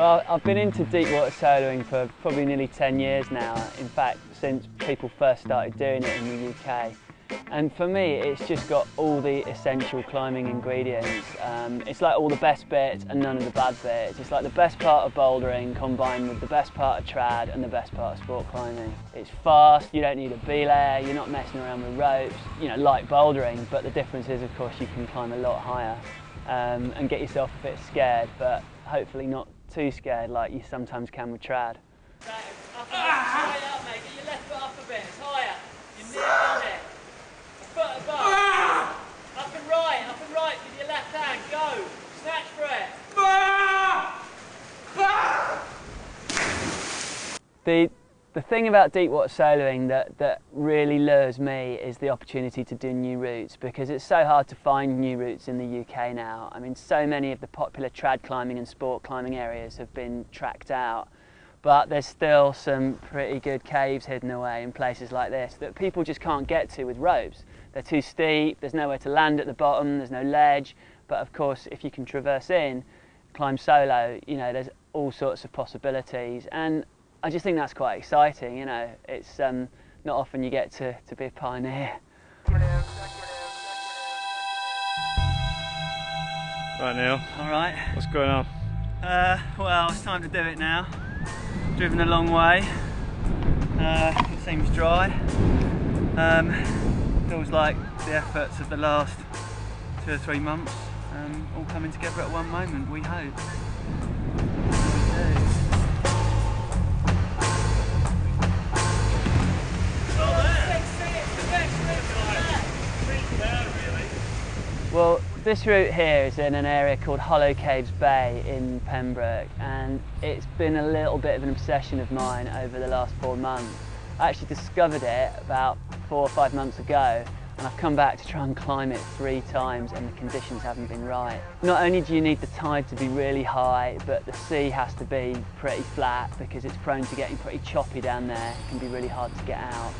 Well, I've been into deep water soloing for probably nearly 10 years now. In fact, since people first started doing it in the UK. And for me, it's just got all the essential climbing ingredients. It's like all the best bits and none of the bad bits. It's like the best part of bouldering combined with the best part of trad and the best part of sport climbing. It's fast, you don't need a belayer, you're not messing around with ropes, you know, like bouldering, but the difference is, of course, you can climb a lot higher and get yourself a bit scared, but hopefully not too scared like you sometimes can with trad. Straight up, mate. Get your left foot up a bit. It's higher. You're nearly on it. A foot above. Up and right with your left hand. Go. Snatch for it. The thing about deep water soloing that really lures me is the opportunity to do new routes, because it's so hard to find new routes in the UK now. I mean, so many of the popular trad climbing and sport climbing areas have been tracked out, but there's still some pretty good caves hidden away in places like this that people just can't get to with ropes. They're too steep, there's nowhere to land at the bottom, there's no ledge, but of course if you can traverse in, climb solo, you know, there's all sorts of possibilities. And I just think that's quite exciting, you know. It's not often you get to be a pioneer. Right, Neil. All right. What's going on? Well, it's time to do it now. Driven a long way. It seems dry. Feels like the efforts of the last 2 or 3 months all coming together at one moment, we hope. Well, this route here is in an area called Hollow Caves Bay in Pembroke, and it's been a little bit of an obsession of mine over the last 4 months. I actually discovered it about 4 or 5 months ago, and I've come back to try and climb it 3 times and the conditions haven't been right. Not only do you need the tide to be really high, but the sea has to be pretty flat because it's prone to getting pretty choppy down there. It can be really hard to get out.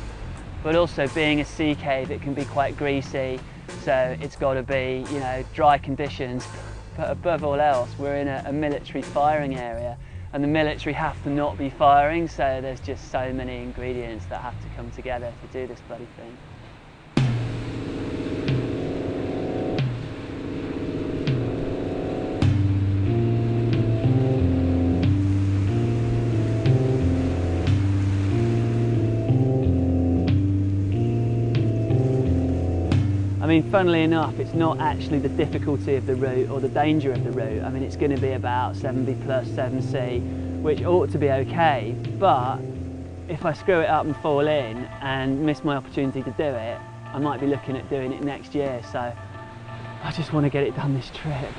But also, being a sea cave, it can be quite greasy, so it's got to be, you know, dry conditions. But above all else, we're in a military firing area, and the military have to not be firing, so there's just so many ingredients that have to come together to do this bloody thing. I mean, funnily enough, it's not actually the difficulty of the route or the danger of the route. I mean, it's going to be about 7B plus 7C, which ought to be okay, but if I screw it up and fall in and miss my opportunity to do it, I might be looking at doing it next year, so I just want to get it done this trip.